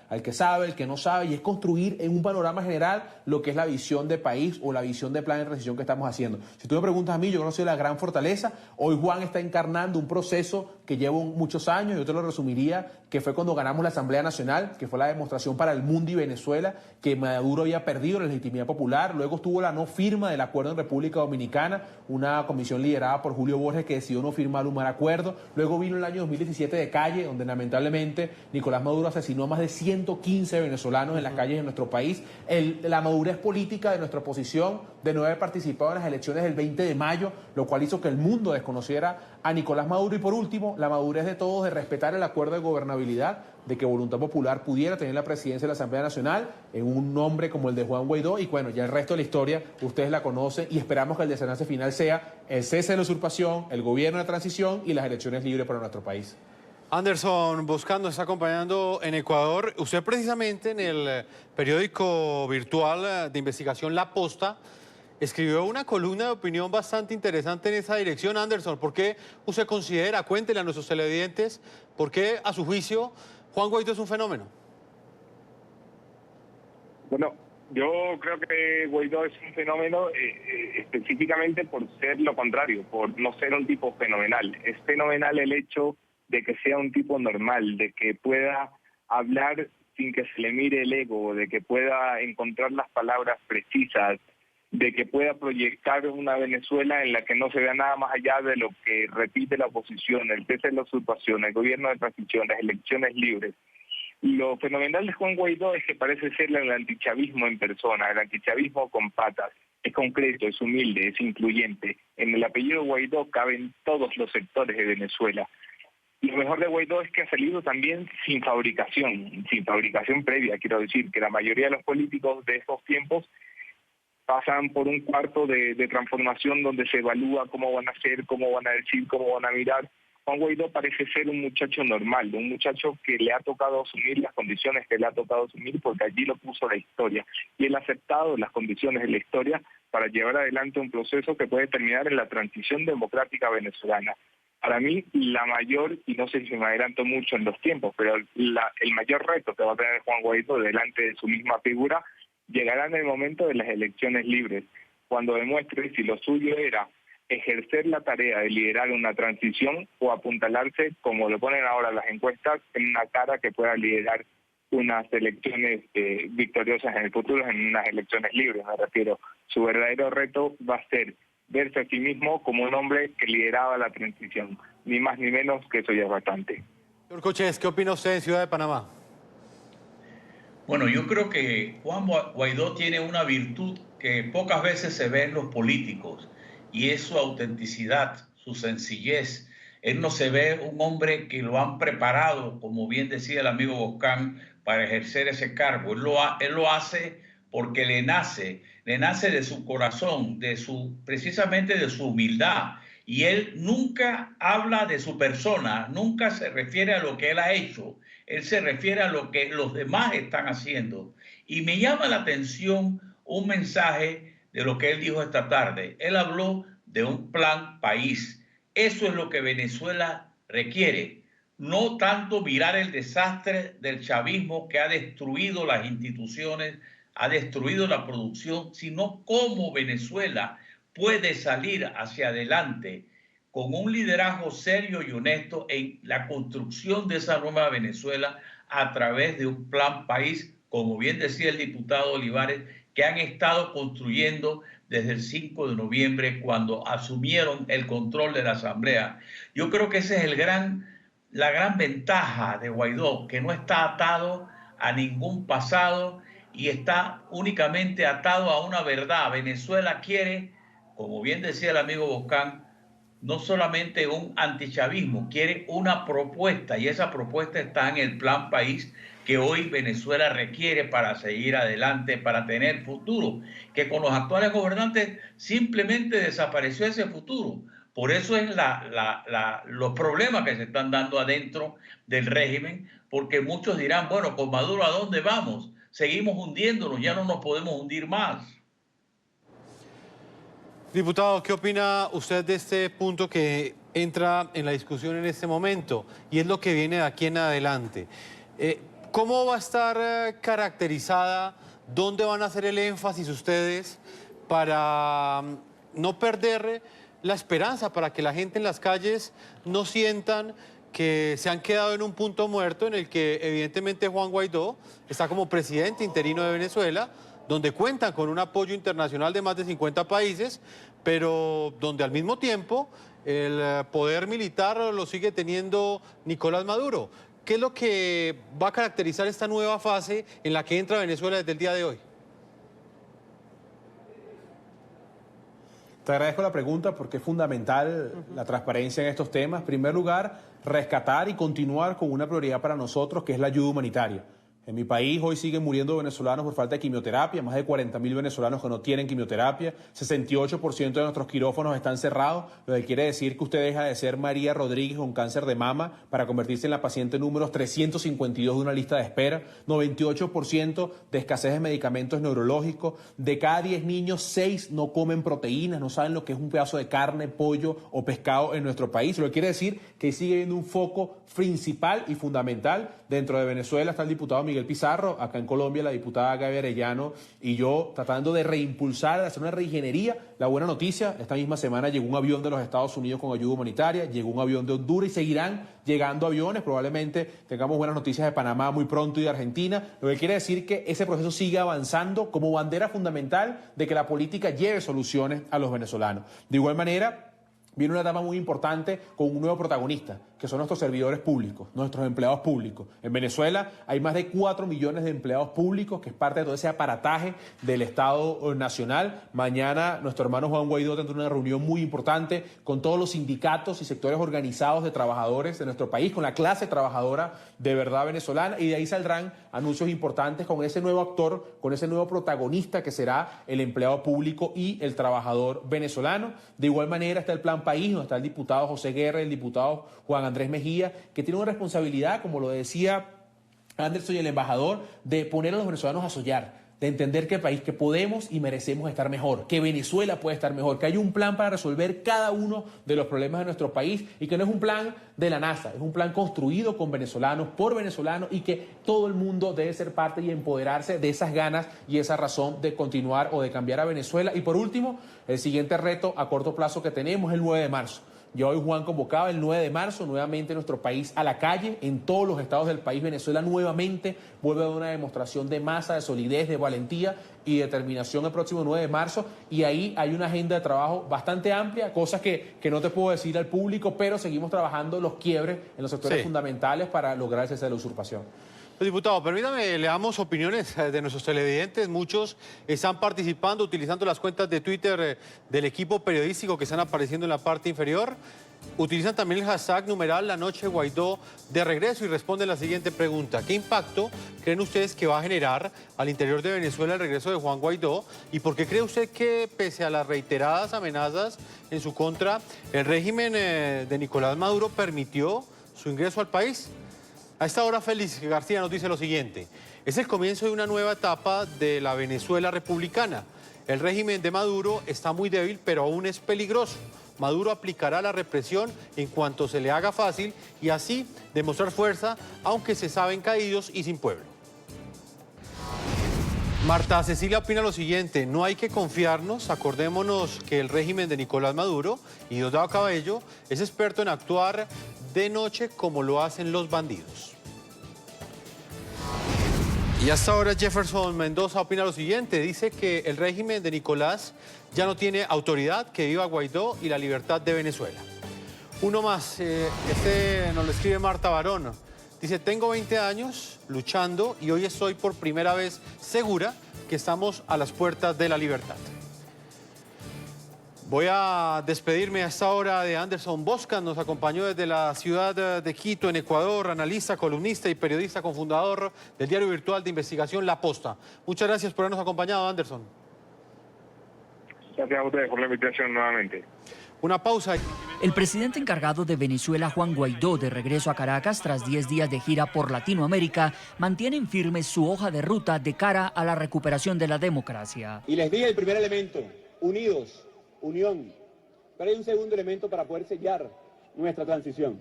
al que sabe, el que no sabe, y es construir en un panorama general lo que es la visión de país o la visión de plan de transición que estamos haciendo. Si tú me preguntas a mí, yo creo que soy la gran fortaleza. Hoy Juan está encarnando un proceso que lleva muchos años, yo te lo resumiría, que fue cuando ganamos la Asamblea Nacional, que fue la demostración para el mundo y Venezuela, que Maduro había perdido la legitimidad popular. Luego estuvo la no firma del acuerdo en República Dominicana, una comisión liderada por Julio Borges que decidió no firmar un mal acuerdo. Luego vino el año 2017 de calle, donde lamentablemente Nicolás Maduro asesinó a más de 115 venezolanos en las calles de nuestro país. La madurez política de nuestra oposición de no haber participado en las elecciones del 20 de mayo, lo cual hizo que el mundo desconociera a Nicolás Maduro. Y por último, la madurez de todos de respetar el acuerdo de gobernabilidad, de que Voluntad Popular pudiera tener la presidencia de la Asamblea Nacional en un nombre como el de Juan Guaidó. Y bueno, ya el resto de la historia ustedes la conocen y esperamos que el desenlace final sea el cese de la usurpación, el gobierno de transición y las elecciones libres para nuestro país. Anderson Boscán nos está acompañando en Ecuador. Usted precisamente en el periódico virtual de investigación La Posta escribió una columna de opinión bastante interesante en esa dirección. Anderson, ¿por qué usted considera, cuéntele a nuestros televidentes, por qué a su juicio Juan Guaidó es un fenómeno? Bueno, yo creo que Guaidó es un fenómeno específicamente por ser lo contrario, por no ser un tipo fenomenal. Es fenomenal el hecho de que sea un tipo normal, de que pueda hablar sin que se le mire el ego, de que pueda encontrar las palabras precisas, de que pueda proyectar una Venezuela en la que no se vea nada más allá de lo que repite la oposición, el cese de la usurpación, el gobierno de transición, las elecciones libres. Lo fenomenal de Juan Guaidó es que parece ser el antichavismo en persona, el antichavismo con patas. Es concreto, es humilde, es incluyente. En el apellido Guaidó caben todos los sectores de Venezuela. Lo mejor de Guaidó es que ha salido también sin fabricación previa. Quiero decir que la mayoría de los políticos de estos tiempos pasan por un cuarto de transformación donde se evalúa cómo van a ser, cómo van a decir, cómo van a mirar. Juan Guaidó parece ser un muchacho normal, un muchacho que le ha tocado asumir las condiciones que le ha tocado asumir porque allí lo puso la historia. Y él ha aceptado las condiciones de la historia para llevar adelante un proceso que puede terminar en la transición democrática venezolana. Para mí, la mayor, y no sé si me adelanto mucho en los tiempos, pero el mayor reto que va a tener Juan Guaidó delante de su misma figura llegará en el momento de las elecciones libres, cuando demuestre si lo suyo era ejercer la tarea de liderar una transición o apuntalarse, como lo ponen ahora las encuestas, en una cara que pueda liderar unas elecciones victoriosas en el futuro, en unas elecciones libres, me refiero. Su verdadero reto va a ser verse a sí mismo como un hombre que lideraba la transición, ni más ni menos, que eso ya es bastante. Señor Coches, ¿qué opina usted en Ciudad de Panamá? Bueno, yo creo que Juan Guaidó tiene una virtud que pocas veces se ve en los políticos, y es su autenticidad, su sencillez. Él no se ve un hombre que lo han preparado, como bien decía el amigo Boscán, para ejercer ese cargo. Él lo hace porque le nace de su corazón, precisamente de su humildad. Y él nunca habla de su persona, nunca se refiere a lo que él ha hecho. Él se refiere a lo que los demás están haciendo. Y me llama la atención un mensaje de lo que él dijo esta tarde. Él habló de un plan país. Eso es lo que Venezuela requiere. No tanto mirar el desastre del chavismo que ha destruido las instituciones, ha destruido la producción, sino cómo Venezuela puede salir hacia adelante con un liderazgo serio y honesto en la construcción de esa nueva Venezuela a través de un plan país, como bien decía el diputado Olivares, que han estado construyendo desde el 5 de noviembre cuando asumieron el control de la Asamblea. Yo creo que esa es la gran ventaja de Guaidó, que no está atado a ningún pasado y está únicamente atado a una verdad. Venezuela quiere, como bien decía el amigo Boscán, no solamente un antichavismo, quiere una propuesta, y esa propuesta está en el plan país que hoy Venezuela requiere para seguir adelante, para tener futuro, que con los actuales gobernantes simplemente desapareció ese futuro. Por eso es los problemas que se están dando adentro del régimen, porque muchos dirán, bueno, con Maduro, ¿a dónde vamos? Seguimos hundiéndonos, ya no nos podemos hundir más. Diputado, ¿qué opina usted de este punto que entra en la discusión en este momento? Y es lo que viene de aquí en adelante. ¿Cómo va a estar caracterizada? ¿Dónde van a hacer el énfasis ustedes para no perder la esperanza, para que la gente en las calles no sientan que se han quedado en un punto muerto en el que evidentemente Juan Guaidó está como presidente interino de Venezuela, donde cuentan con un apoyo internacional de más de 50 países, pero donde al mismo tiempo el poder militar lo sigue teniendo Nicolás Maduro? ¿Qué es lo que va a caracterizar esta nueva fase en la que entra Venezuela desde el día de hoy? Te agradezco la pregunta porque es fundamental la transparencia en estos temas. En primer lugar, rescatar y continuar con una prioridad para nosotros, que es la ayuda humanitaria. En mi país hoy siguen muriendo venezolanos por falta de quimioterapia, más de 40.000 venezolanos que no tienen quimioterapia, 68% de nuestros quirófanos están cerrados, lo que quiere decir que usted deja de ser María Rodríguez con cáncer de mama para convertirse en la paciente número 352 de una lista de espera, 98% de escasez de medicamentos neurológicos, de cada 10 niños, 6 no comen proteínas, no saben lo que es un pedazo de carne, pollo o pescado en nuestro país, lo que quiere decir que sigue habiendo un foco principal y fundamental. Dentro de Venezuela está el diputado Miguel Pizarro, acá en Colombia la diputada Gaby Arellano y yo tratando de reimpulsar, de hacer una reingeniería. La buena noticia, esta misma semana llegó un avión de los Estados Unidos con ayuda humanitaria, llegó un avión de Honduras y seguirán llegando aviones, probablemente tengamos buenas noticias de Panamá muy pronto y de Argentina, lo que quiere decir que ese proceso sigue avanzando como bandera fundamental de que la política lleve soluciones a los venezolanos. De igual manera, viene una etapa muy importante con un nuevo protagonista, que son nuestros servidores públicos, nuestros empleados públicos. En Venezuela hay más de 4 millones de empleados públicos, que es parte de todo ese aparataje del Estado Nacional. Mañana nuestro hermano Juan Guaidó tendrá una reunión muy importante con todos los sindicatos y sectores organizados de trabajadores de nuestro país, con la clase trabajadora de verdad venezolana, y de ahí saldrán anuncios importantes con ese nuevo actor, con ese nuevo protagonista que será el empleado público y el trabajador venezolano. De igual manera está el Plan País, donde está el diputado José Guerra y el diputado Juan Andrés Mejía, que tienen una responsabilidad, como lo decía Anderson y el embajador, de poner a los venezolanos a soñar, de entender que el país, que podemos y merecemos estar mejor, que Venezuela puede estar mejor, que hay un plan para resolver cada uno de los problemas de nuestro país y que no es un plan de la NASA, es un plan construido con venezolanos, por venezolanos, y que todo el mundo debe ser parte y empoderarse de esas ganas y esa razón de continuar o de cambiar a Venezuela. Y por último, el siguiente reto a corto plazo que tenemos es el 9 de marzo. Yo hoy, Juan, convocaba el 9 de marzo nuevamente nuestro país a la calle, en todos los estados del país. Venezuela nuevamente vuelve a dar una demostración de masa, de solidez, de valentía y determinación el próximo 9 de marzo. Y ahí hay una agenda de trabajo bastante amplia, cosas que no te puedo decir al público, pero seguimos trabajando los quiebres en los sectores fundamentales para lograr el cese de la usurpación. Diputado, permítame, le damos opiniones de nuestros televidentes. Muchos están participando utilizando las cuentas de Twitter del equipo periodístico que están apareciendo en la parte inferior. Utilizan también el hashtag numeral La Noche Guaidó de regreso y responden la siguiente pregunta. ¿Qué impacto creen ustedes que va a generar al interior de Venezuela el regreso de Juan Guaidó? ¿Y por qué cree usted que, pese a las reiteradas amenazas en su contra, el régimen de Nicolás Maduro permitió su ingreso al país? A esta hora, Félix García nos dice lo siguiente. Es el comienzo de una nueva etapa de la Venezuela republicana. El régimen de Maduro está muy débil, pero aún es peligroso. Maduro aplicará la represión en cuanto se le haga fácil y así demostrar fuerza, aunque se saben caídos y sin pueblo. Marta Cecilia opina lo siguiente: no hay que confiarnos, acordémonos que el régimen de Nicolás Maduro y Diosdado Cabello es experto en actuar de noche como lo hacen los bandidos. Y hasta ahora Jefferson Mendoza opina lo siguiente: dice que el régimen de Nicolás ya no tiene autoridad, que viva Guaidó y la libertad de Venezuela. Uno más, nos lo escribe Marta Barón. Dice, tengo 20 años luchando y hoy estoy por primera vez segura que estamos a las puertas de la libertad. Voy a despedirme a esta hora de Anderson Boscan, nos acompañó desde la ciudad de Quito, en Ecuador, analista, columnista y periodista cofundador del diario virtual de investigación La Posta. Muchas gracias por habernos acompañado, Anderson. Gracias a ustedes por la invitación nuevamente. Una pausa. El presidente encargado de Venezuela, Juan Guaidó, de regreso a Caracas tras 10 días de gira por Latinoamérica, mantiene en firme su hoja de ruta de cara a la recuperación de la democracia. Y les dije el primer elemento, unidos, unión. Pero hay un segundo elemento para poder sellar nuestra transición.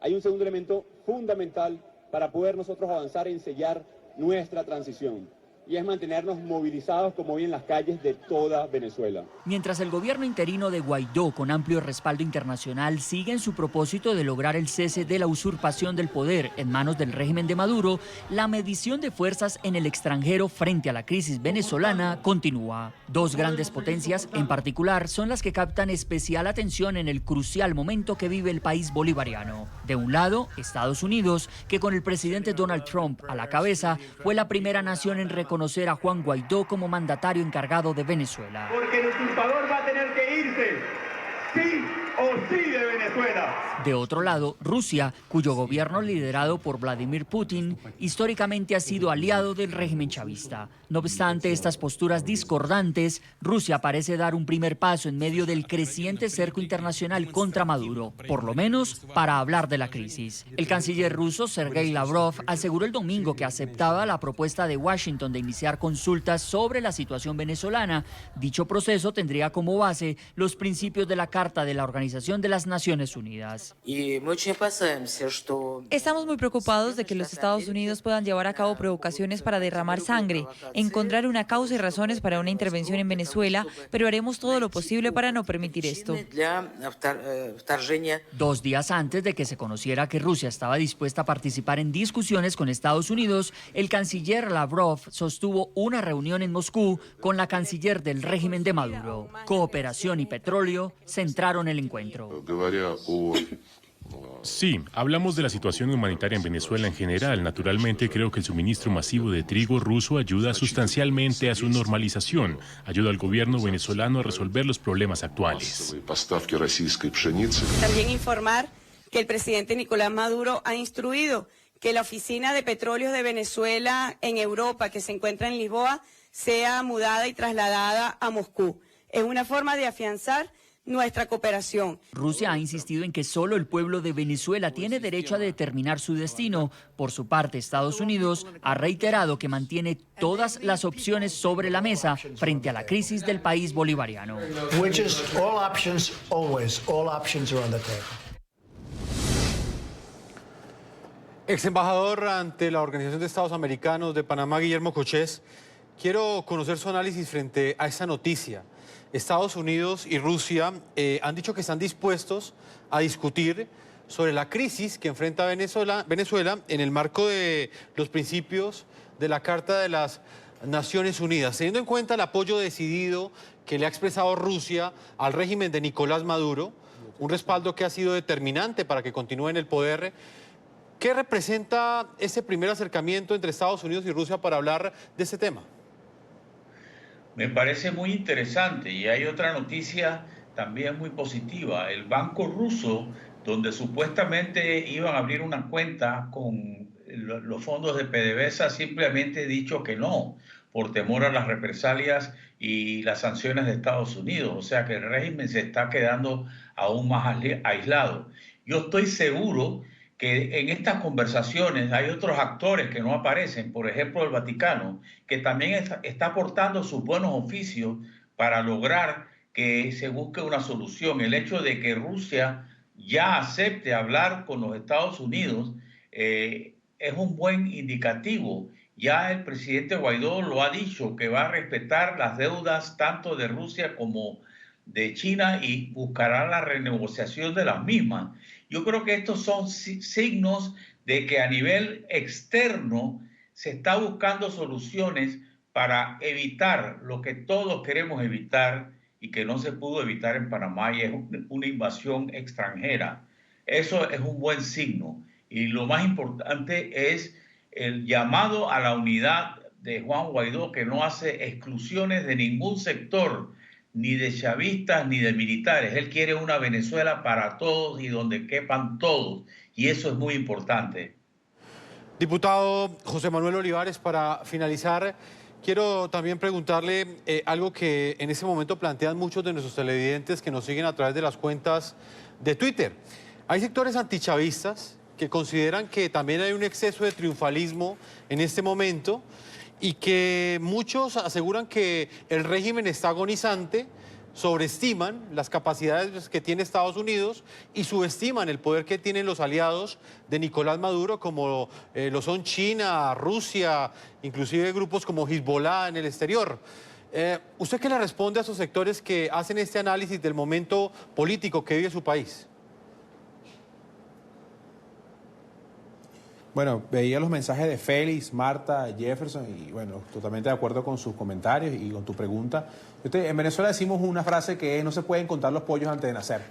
Hay un segundo elemento fundamental para poder nosotros avanzar en sellar nuestra transición. Y es mantenernos movilizados como hoy en las calles de toda Venezuela. Mientras el gobierno interino de Guaidó, con amplio respaldo internacional, sigue en su propósito de lograr el cese de la usurpación del poder en manos del régimen de Maduro, la medición de fuerzas en el extranjero frente a la crisis venezolana continúa. Dos grandes potencias, en particular, son las que captan especial atención en el crucial momento que vive el país bolivariano. De un lado, Estados Unidos, que con el presidente Donald Trump a la cabeza, fue la primera nación en reconocer a Juan Guaidó como mandatario encargado de Venezuela. Porque el usurpador va a tener que irse, sí o sí, de Venezuela. De otro lado, Rusia, cuyo gobierno liderado por Vladimir Putin históricamente ha sido aliado del régimen chavista. No obstante estas posturas discordantes, Rusia parece dar un primer paso en medio del creciente cerco internacional contra Maduro, por lo menos para hablar de la crisis. El canciller ruso Sergei Lavrov aseguró el domingo que aceptaba la propuesta de Washington de iniciar consultas sobre la situación venezolana. Dicho proceso tendría como base los principios de la Carta de la Organización de las Naciones Unidas. Estamos muy preocupados de que los Estados Unidos puedan llevar a cabo provocaciones para derramar sangre, encontrar una causa y razones para una intervención en Venezuela, pero haremos todo lo posible para no permitir esto. 2 días antes de que se conociera que Rusia estaba dispuesta a participar en discusiones con Estados Unidos, el canciller Lavrov sostuvo una reunión en Moscú con la canciller del régimen de Maduro. Cooperación y petróleo centraron el encuentro. Sí, hablamos de la situación humanitaria en Venezuela en general. Naturalmente, creo que el suministro masivo de trigo ruso ayuda sustancialmente a su normalización, ayuda al gobierno venezolano a resolver los problemas actuales. También informar que el presidente Nicolás Maduro ha instruido que la Oficina de Petróleos de Venezuela en Europa, que se encuentra en Lisboa, sea mudada y trasladada a Moscú. Es una forma de afianzar nuestra cooperación. Rusia ha insistido en que solo el pueblo de Venezuela tiene derecho a determinar su destino. Por su parte, Estados Unidos ha reiterado que mantiene todas las opciones sobre la mesa frente a la crisis del país bolivariano. Ex embajador ante la Organización de Estados Americanos de Panamá, Guillermo Cochés, quiero conocer su análisis frente a esta noticia. Estados Unidos y Rusia han dicho que están dispuestos a discutir sobre la crisis que enfrenta Venezuela en el marco de los principios de la Carta de las Naciones Unidas, teniendo en cuenta el apoyo decidido que le ha expresado Rusia al régimen de Nicolás Maduro, un respaldo que ha sido determinante para que continúe en el poder. ¿Qué representa ese primer acercamiento entre Estados Unidos y Rusia para hablar de este tema? Me parece muy interesante y hay otra noticia también muy positiva. El banco ruso, donde supuestamente iban a abrir una cuenta con los fondos de PDVSA, simplemente ha dicho que no, por temor a las represalias y las sanciones de Estados Unidos. O sea que el régimen se está quedando aún más aislado. Yo estoy seguro que en estas conversaciones hay otros actores que no aparecen, por ejemplo el Vaticano, que también está aportando sus buenos oficios para lograr que se busque una solución. El hecho de que Rusia ya acepte hablar con los Estados Unidos es un buen indicativo Ya el presidente Guaidó lo ha dicho, que va a respetar las deudas tanto de Rusia como de China y buscará la renegociación de las mismas. Yo creo que estos son signos de que a nivel externo se está buscando soluciones para evitar lo que todos queremos evitar y que no se pudo evitar en Panamá, y es una invasión extranjera. Eso es un buen signo. Y lo más importante es el llamado a la unidad de Juan Guaidó, que no hace exclusiones de ningún sector, ni de chavistas ni de militares. Él quiere una Venezuela para todos y donde quepan todos. Y eso es muy importante. Diputado José Manuel Olivares, para finalizar, quiero también preguntarle algo que en ese momento plantean muchos de nuestros televidentes que nos siguen a través de las cuentas de Twitter. Hay sectores antichavistas que consideran que también hay un exceso de triunfalismo en este momento y que muchos aseguran que el régimen está agonizante, sobreestiman las capacidades que tiene Estados Unidos y subestiman el poder que tienen los aliados de Nicolás Maduro, como lo son China, Rusia, inclusive grupos como Hezbollah en el exterior. ¿Usted qué le responde a esos sectores que hacen este análisis del momento político que vive su país? Bueno, veía los mensajes de Félix, Marta, Jefferson y bueno, totalmente de acuerdo con sus comentarios y con tu pregunta. En Venezuela decimos una frase que es: no se pueden contar los pollos antes de nacer.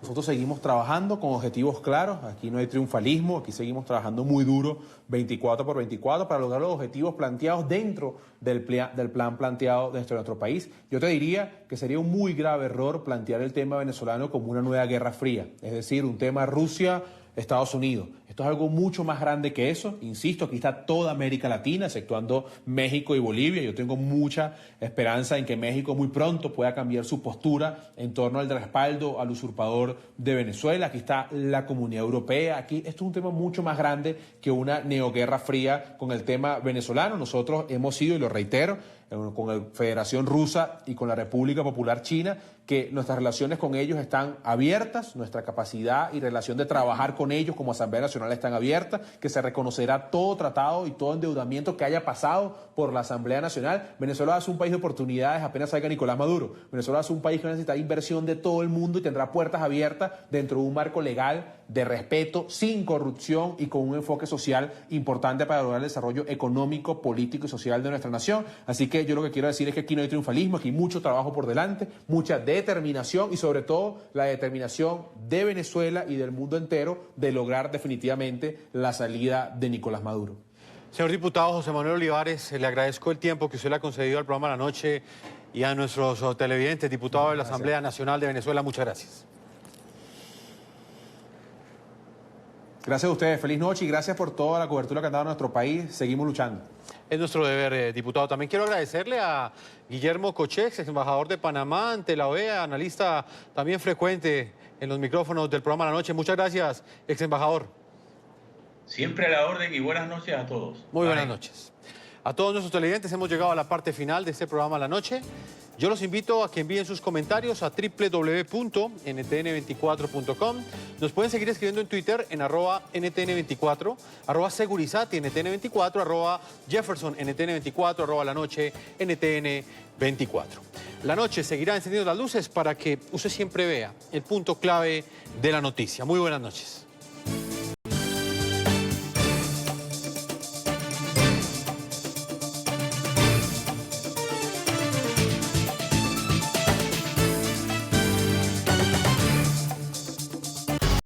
Nosotros seguimos trabajando con objetivos claros, aquí no hay triunfalismo, aquí seguimos trabajando muy duro 24 por 24 para lograr los objetivos planteados dentro del plan planteado dentro de nuestro país. Yo te diría que sería un muy grave error plantear el tema venezolano como una nueva guerra fría, es decir, un tema Rusia, Estados Unidos. Esto es algo mucho más grande que eso. Insisto, aquí está toda América Latina, exceptuando México y Bolivia. Yo tengo mucha esperanza en que México muy pronto pueda cambiar su postura en torno al respaldo al usurpador de Venezuela. Aquí está la Comunidad Europea. Aquí esto es un tema mucho más grande que una neoguerra fría con el tema venezolano. Nosotros hemos sido, y lo reitero, con la Federación Rusa y con la República Popular China, que nuestras relaciones con ellos están abiertas, nuestra capacidad y relación de trabajar con ellos como Asamblea Nacional están abiertas, que se reconocerá todo tratado y todo endeudamiento que haya pasado por la Asamblea Nacional. Venezuela es un país de oportunidades apenas salga Nicolás Maduro. Venezuela es un país que necesita inversión de todo el mundo y tendrá puertas abiertas dentro de un marco legal de respeto, sin corrupción y con un enfoque social importante para lograr el desarrollo económico, político y social de nuestra nación. Así que yo lo que quiero decir es que aquí no hay triunfalismo, aquí hay mucho trabajo por delante, mucha determinación y sobre todo la determinación de Venezuela y del mundo entero de lograr definitivamente la salida de Nicolás Maduro. Señor diputado José Manuel Olivares, le agradezco el tiempo que usted le ha concedido al programa La Noche y a nuestros televidentes. Diputado de la Asamblea Nacional de Venezuela, muchas gracias. Gracias a ustedes, feliz noche y gracias por toda la cobertura que han dado a nuestro país. Seguimos luchando. Es nuestro deber, diputado. También quiero agradecerle a Guillermo Cochex, ex embajador de Panamá ante la OEA, analista también frecuente en los micrófonos del programa La Noche. Muchas gracias, ex embajador. Siempre a la orden y buenas noches a todos. Muy buenas noches. A todos nuestros televidentes hemos llegado a la parte final de este programa La Noche. Yo los invito a que envíen sus comentarios a www.ntn24.com. Nos pueden seguir escribiendo en Twitter en @ntn24, @segurizati ntn24, @jeffersonntn24, @la noche ntn24. La Noche seguirá encendiendo las luces para que usted siempre vea el punto clave de la noticia. Muy buenas noches.